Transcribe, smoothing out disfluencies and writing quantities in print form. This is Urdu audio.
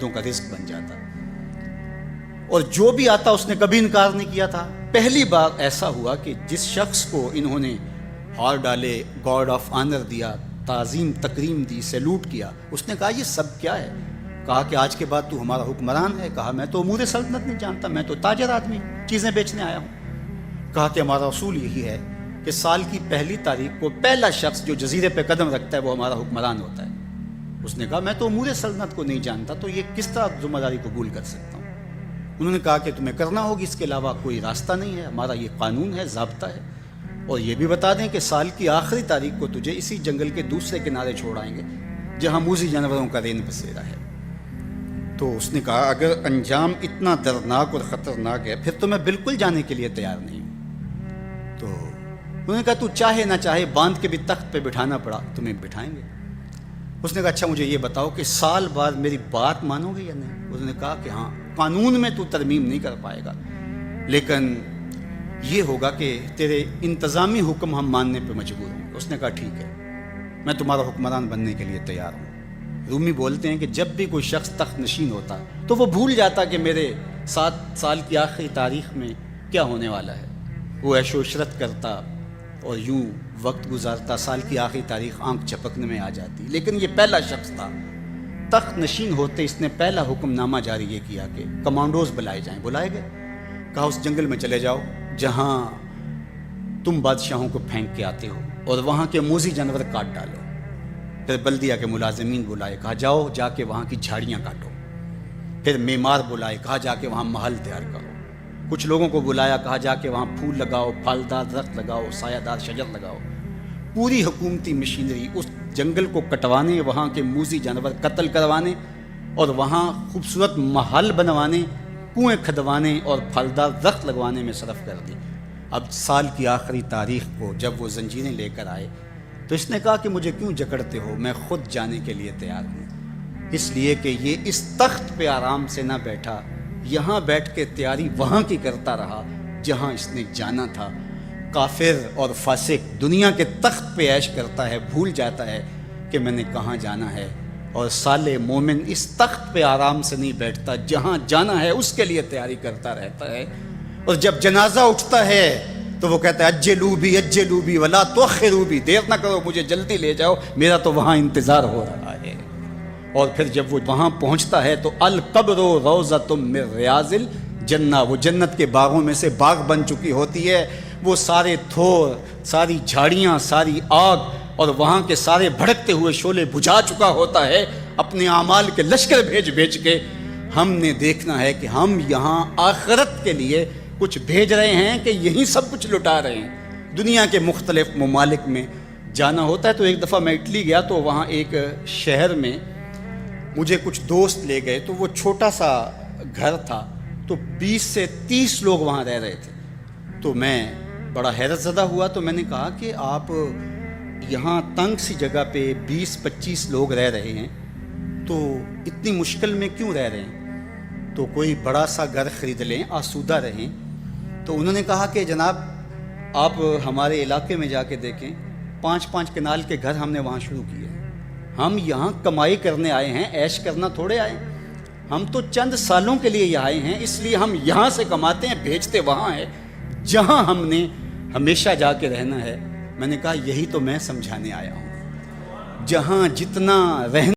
بندوں کا رزق بن جاتا، اور جو بھی آتا اس نے کبھی انکار نہیں کیا تھا۔ پہلی بار ایسا ہوا کہ جس شخص کو انہوں نے ہار ڈالے، گارڈ آف آنر دیا، تعظیم تکریم دی، سیلوٹ کیا، اس نے کہا یہ سب کیا ہے؟ کہا کہ آج کے بعد تو ہمارا حکمران ہے۔ کہا میں تو امور سلطنت نہیں جانتا، میں تو تاجر آدمی چیزیں بیچنے آیا ہوں۔ کہا کہ ہمارا اصول یہی ہے کہ سال کی پہلی تاریخ کو پہلا شخص جو جزیرے پہ قدم رکھتا ہے وہ ہمارا حکمران ہوتا ہے۔ اس نے کہا میں تو امور سلطنت کو نہیں جانتا، تو یہ کس طرح ذمہ داری قبول کر سکتا ہوں؟ انہوں نے کہا کہ تمہیں کرنا ہوگی، اس کے علاوہ کوئی راستہ نہیں ہے، ہمارا یہ قانون ہے، ضابطہ ہے، اور یہ بھی بتا دیں کہ سال کی آخری تاریخ کو تجھے اسی جنگل کے دوسرے کنارے چھوڑ آئیں گے جہاں موذی جانوروں کا رین بسیرا ہے۔ تو اس نے کہا اگر انجام اتنا دردناک اور خطرناک ہے پھر تو میں بالکل جانے کے لیے تیار نہیں ہوں۔ تو انہوں نے کہا تو چاہے نہ چاہے باندھ کے بھی تخت پہ بٹھانا پڑا تمہیں بٹھائیں گے۔ اس نے کہا اچھا مجھے یہ بتاؤ کہ سال بعد میری بات مانو گے یا نہیں؟ اس نے کہا کہ ہاں، قانون میں تو ترمیم نہیں کر پائے گا، لیکن یہ ہوگا کہ تیرے انتظامی حکم ہم ماننے پہ مجبور ہوں گے۔ اس نے کہا ٹھیک ہے، میں تمہارا حکمران بننے کے لیے تیار ہوں۔ رومی بولتے ہیں کہ جب بھی کوئی شخص تخت نشین ہوتا تو وہ بھول جاتا کہ میرے 7 سال کی آخری تاریخ میں کیا ہونے والا ہے۔ وہ عیش و عشرت کرتا اور یوں وقت گزارتا، سال کی آخری تاریخ آنکھ جھپکنے میں آ جاتی، لیکن یہ پہلا شخص تھا تخت نشین ہوتے اس نے پہلا حکم نامہ جاری یہ کیا کہ کمانڈوز بلائے جائیں۔ بلائے گئے، کہا اس جنگل میں چلے جاؤ جہاں تم بادشاہوں کو پھینک کے آتے ہو اور وہاں کے موذی جانور کاٹ ڈالو۔ پھر بلدیہ کے ملازمین بلائے، کہا جاؤ جا کے وہاں کی جھاڑیاں کاٹو۔ پھر معمار بلائے، کہا جا کے وہاں محل تیار کرو۔ کچھ لوگوں کو بلایا، کہا جا کے وہاں پھول لگاؤ، پھلدار درخت لگاؤ، سایہ دار شجر لگاؤ۔ پوری حکومتی مشینری اس جنگل کو کٹوانے، وہاں کے موذی جانور قتل کروانے اور وہاں خوبصورت محل بنوانے، کنویں کھدوانے اور پھلدار درخت لگوانے میں صرف کر دی۔ اب سال کی آخری تاریخ کو جب وہ زنجیریں لے کر آئے تو اس نے کہا کہ مجھے کیوں جکڑتے ہو، میں خود جانے کے لیے تیار ہوں، اس لیے کہ یہ اس تخت پہ آرام سے نہ بیٹھا، یہاں بیٹھ کے تیاری وہاں کی کرتا رہا جہاں اس نے جانا تھا۔ کافر اور فاسق دنیا کے تخت پہ عیش کرتا ہے، بھول جاتا ہے کہ میں نے کہاں جانا ہے، اور صالح مومن اس تخت پہ آرام سے نہیں بیٹھتا، جہاں جانا ہے اس کے لیے تیاری کرتا رہتا ہے، اور جب جنازہ اٹھتا ہے تو وہ کہتا ہے اجلوا بی ولا تؤخروا بی، دیر نہ کرو مجھے جلدی لے جاؤ، میرا تو وہاں انتظار ہو رہا ہے۔ اور پھر جب وہ وہاں پہنچتا ہے تو القبر روضۃ من ریاض الجنہ، وہ جنت کے باغوں میں سے باغ بن چکی ہوتی ہے، وہ سارے تھور، ساری جھاڑیاں، ساری آگ اور وہاں کے سارے بھڑکتے ہوئے شعلے بجھا چکا ہوتا ہے، اپنے اعمال کے لشکر بھیج کے۔ ہم نے دیکھنا ہے کہ ہم یہاں آخرت کے لیے کچھ بھیج رہے ہیں کہ یہیں سب کچھ لٹا رہے ہیں۔ دنیا کے مختلف ممالک میں جانا ہوتا ہے۔ تو ایک دفعہ میں اٹلی گیا تو وہاں ایک شہر میں مجھے کچھ دوست لے گئے، تو وہ چھوٹا سا گھر تھا، تو 20 سے 30 لوگ وہاں رہ رہے تھے۔ تو میں بڑا حیرت زدہ ہوا، تو میں نے کہا کہ آپ یہاں تنگ سی جگہ پہ 20-25 لوگ رہ رہے ہیں تو اتنی مشکل میں کیوں رہ رہے ہیں؟ تو کوئی بڑا سا گھر خرید لیں، آسودہ رہیں۔ تو انہوں نے کہا کہ جناب آپ ہمارے علاقے میں جا کے دیکھیں، 5-5 کنال کے گھر ہم نے وہاں شروع کیے ہیں۔ ہم یہاں کمائی کرنے آئے ہیں، عیش کرنا تھوڑے آئے ہیں، ہم تو چند سالوں کے لیے یہاں آئے ہیں، اس لیے ہم یہاں سے کماتے ہیں، بھیجتے وہاں ہیں جہاں ہم نے ہمیشہ جا کے رہنا ہے۔ میں نے کہا یہی تو میں سمجھانے آیا ہوں، جہاں جتنا رہنا